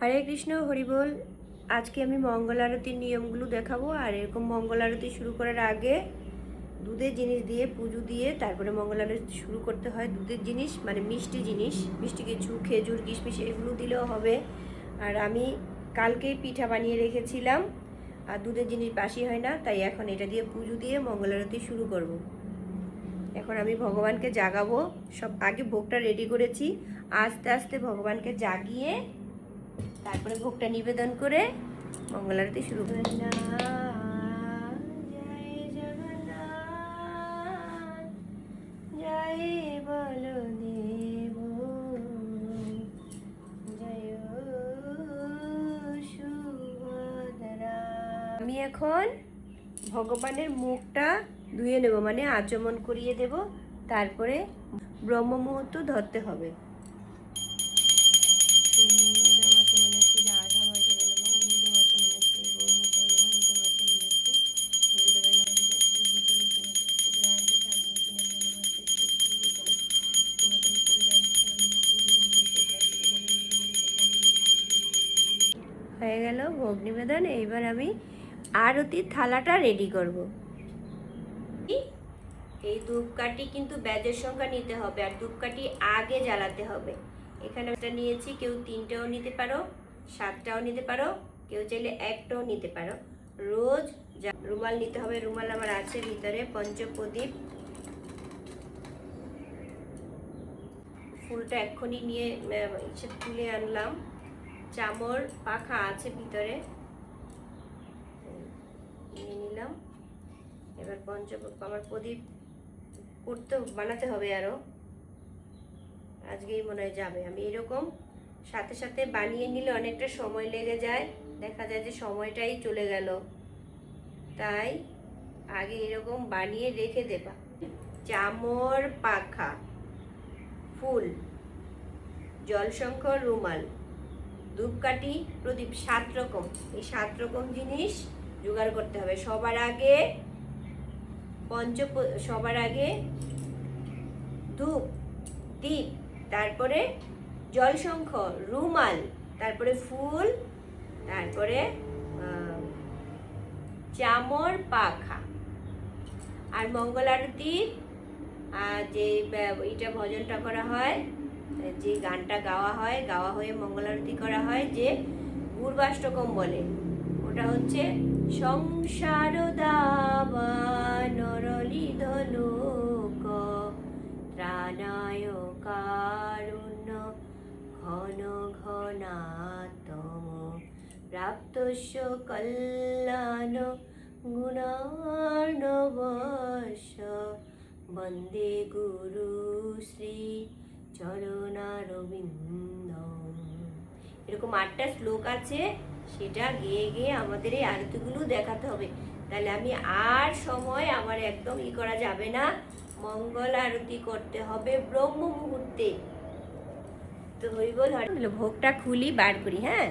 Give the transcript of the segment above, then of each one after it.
হরে কৃষ্ণ, হরি বল। আজকে আমি মঙ্গল আরতির নিয়মগুলো দেখাবো। আর এরকম মঙ্গল আরতি শুরু করার আগে দুধের জিনিস দিয়ে পুজো দিয়ে তারপরে মঙ্গল আরতি শুরু করতে হয়। দুধের জিনিস মানে মিষ্টি জিনিস, মিষ্টি কিছু খেজুর কিশমিশ এগুলো দিলেও হবে। আর আমি কালকেই পিঠা বানিয়ে রেখেছিলাম, আর দুধের জিনিস বাসি হয় না, তাই এখন এটা দিয়ে পুজো দিয়ে মঙ্গল আরতি শুরু করব। এখন আমি ভগবানকে জাগাবো। সব আগে ভোগটা রেডি করেছি, আস্তে আস্তে ভগবানকে জাগিয়ে তারপরে ভোগটা নিবেদন করে মঙ্গল আরতি শুরু করে। জয় জগন্নাথ, জয় বলদেব, জয় সুভদ্রা। আমি এখন ভগবানের মুখটা ধুয়ে নেব, মানে আচমন করিয়ে দেব, তারপরে ব্রহ্ম মুহূর্ত ধরতে হবে। হয়ে গেল ভোগ নিবেদন। এইবার আমি আরতির থালাটা রেডি করব। এই ধূপকাঠি কিন্তু ব্যাজের সংখ্যা নিতে হবে, আর ধূপকাঠি আগে জ্বালাতে হবে। এখানে একটা নিয়েছি, কেউ 3টাও নিতে পারো, 7টাও নিতে পারো, কেউ চাইলে 1টাও নিতে পারো। রোজ রুমাল নিতে হবে, রুমাল আমার আছে ভিতরে। পঞ্চপ্রদীপ, ফুলটা এক্ষুনি নিয়ে তুলে আনলাম। চামর পাখা আছে ভিতরে, নিয়ে নিলাম। এবার আমার প্রদীপ বানাতে হবে আরো, আজকেই মনে হয় যাবে। আমি এরকম সাথে সাথে বানিয়ে নিলে অনেকটা সময় লেগে যায়, দেখা যায় যে সময়টাই চলে গেল, তাই আগে এরকম বানিয়ে রেখে দেবা। চামর পাখা, ফুল, জলশঙ্খ, রুমাল, ধূপকাঠি, প্রদীপ, 7 রকম। এই 7 রকম জিনিস জোগাড় করতে হবে। সবার আগে ধূপ দীপ, তারপরে জলশঙ্খ, রুমাল, তারপরে ফুল, তারপরে চামর পাখা। আর মঙ্গল আরতির যে এটা ভজনটা করা হয়, যে গানটা গাওয়া হয়ে মঙ্গল আরতি করা হয়, যে পূর্বাষ্টকম বলে, ওটা হচ্ছে সংসার দাবা নরলিধ লোক ত্রাণায় কারুণ্য ঘন ঘনাতম প্রাপ্তস্য কল্যাণ গুণার্ণবস্য বন্দে গুরু শ্রী চরণারবিন্দম। এরকম 8টা শ্লোক আছে, সেটা গেয়ে গেয়ে আমাদের এই আরতিগুলো দেখাতে হবে। তাহলে আমি আর সময় আমার একদম করা যাবে না, মঙ্গল আরতি করতে হবে ব্রহ্ম মুহূর্তে। তো হই বল, ভোগটা খুলি বার করি। হ্যাঁ,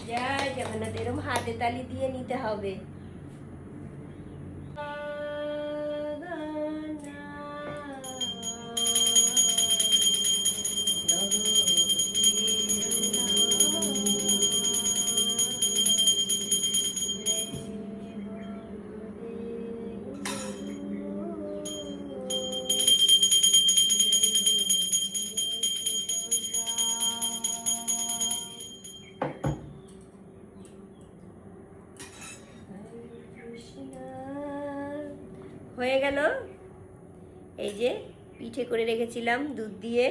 জয় জগন্নাথ। এরকম হাতে তালি দিয়ে নিতে হবে। হয়ে গেল। এই যে পিঠে করে রেখেছিলাম দুধ দিয়ে,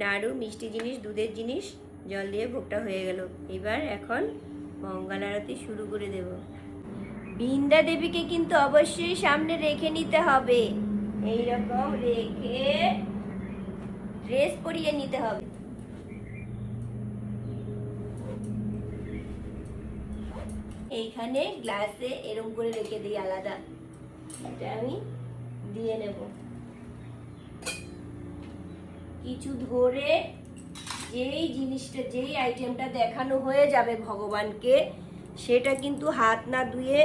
নাড়ু, মিষ্টি জিনিস, দুধের জিনিস, জল দিয়ে ভোগটা হয়ে গেল। এবার এখন মঙ্গল আরতি শুরু করে দেব। বৃন্দা দেবীকে কিন্তু অবশ্যই সামনে রেখে নিতে হবে, এইরকম রেখে ড্রেস পরিয়ে নিতে হবে। এইখানে গ্লাসে এরকম করে রেখে দিই আলাদা, এটা আমি দিয়ে নেব। কিছু ধরে যেই জিনিসটা, যেই আইটেমটা দেখানো হয়ে যাবে ভগবানকে, সেটা কিন্তু হাত না ধুয়ে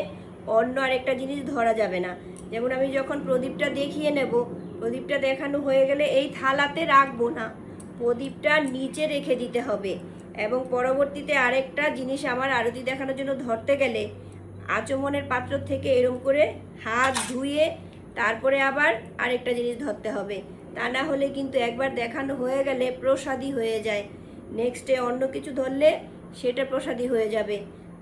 অন্য আরেকটা জিনিস ধরা যাবে না। যেমন আমি যখন প্রদীপটা দেখিয়ে নেব, প্রদীপটা দেখানো হয়ে গেলে এই থালাতে রাখবো না, প্রদীপটা নিচে রেখে দিতে হবে। এবং পরবর্তীতে আরেকটা জিনিস আমার আরতি দেখানোর জন্য ধরতে গেলে আচমনের পাত্র থেকে এরম করে হাত ধুয়ে তারপরে আবার আরেকটা জিনিস ধরতে হবে, তা না হলে কিন্তু একবার দেখানো হয়ে গেলে প্রসাদী হয়ে যায়, নেক্সটে অন্য কিছু ধরলে সেটা প্রসাদী হয়ে যাবে।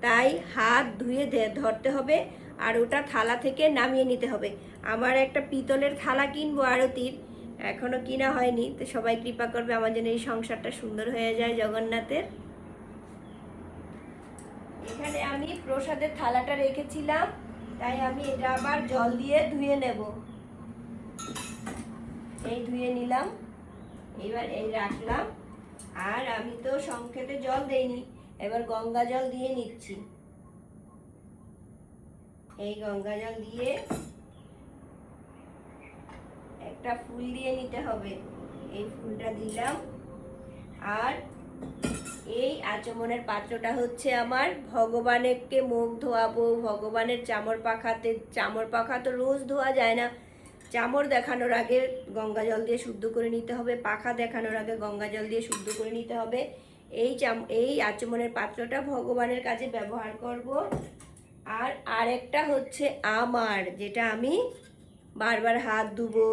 তাই হাত ধুয়ে ধরতে হবে আর ওটা থালা থেকে নামিয়ে নিতে হবে। আমার একটা পিতলের থালা কিনবো আরতির, এখনো কিনা হয়নি, তো সবাই কৃপা করবে আমার যেন এই সংসারটা সুন্দর হয়ে যায় জগন্নাথের। এখানে আমি প্রসাদের থালাটা রেখেছিলাম, তাই আমি এটা আবার জল দিয়ে ধুয়ে নেব। এই ধুয়ে নিলাম, এবার এই রাখলাম। আর আমি তো সংক্ষেপে জল দেইনি, এবার গঙ্গা জল দিয়ে নিচ্ছি। এই গঙ্গা জল দিয়ে একটা ফুল দিয়ে নিতে হবে, এই ফুলটা দিলাম। আর এই আচমনের পাত্রটা হচ্ছে আমার ভগবানকে মুখ ধোয়াবো, ভগবানের চামর পাখা তো রোজ ধোয়া যায় না, চামর দেখানোর আগে গঙ্গা জল দিয়ে শুদ্ধ করে নিতে হবে, পাখা দেখানোর আগে গঙ্গা জল দিয়ে শুদ্ধ করে নিতে হবে। এই আচমনের পাত্রটা ভগবানের কাজে ব্যবহার করব। আর আরেকটা হচ্ছে আমার, যেটা আমি বারবার হাত ধুবো,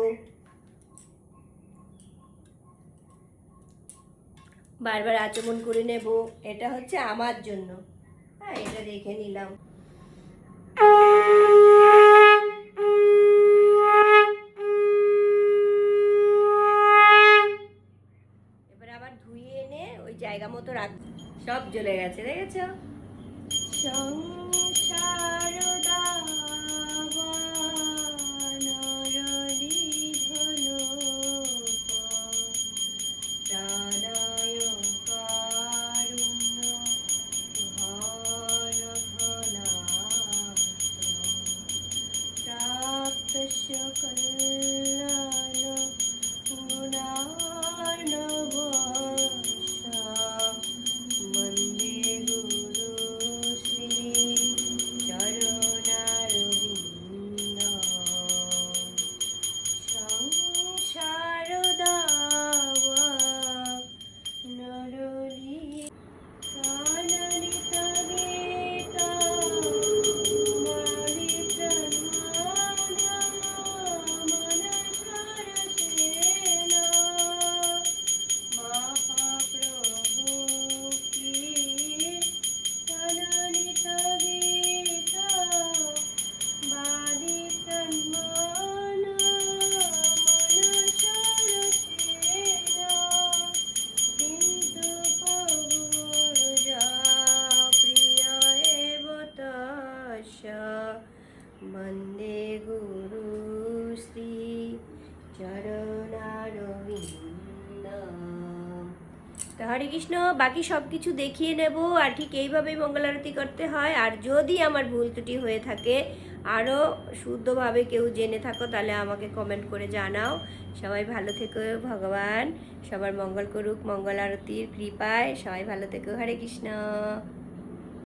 বারবার আচমন করে নেব, এটা হচ্ছে আমার জন্য। হ্যাঁ, এটা রেখে নিলাম। এবার আবার ধুয়ে এনে ওই জায়গা মতো রাখ। সব জ্বলে গেছে, দেখেছ? সংসার বন্দে গুরু শ্রী চরণারবিন্দ। তো হরে কৃষ্ণ, বাকি সব কিছু দেখিয়ে নেব, আর ঠিক এইভাবেই মঙ্গল আরতি করতে হয়। আর যদি আমার ভুল ত্রুটি হয়ে থাকে, আরও শুদ্ধভাবে কেউ জেনে থাকো, তাহলে আমাকে কমেন্ট করে জানাও। সবাই ভালো থেকো, ভগবান সবার মঙ্গল করুক, মঙ্গল আরতির কৃপায় সবাই ভালো থেকো। হরে কৃষ্ণ।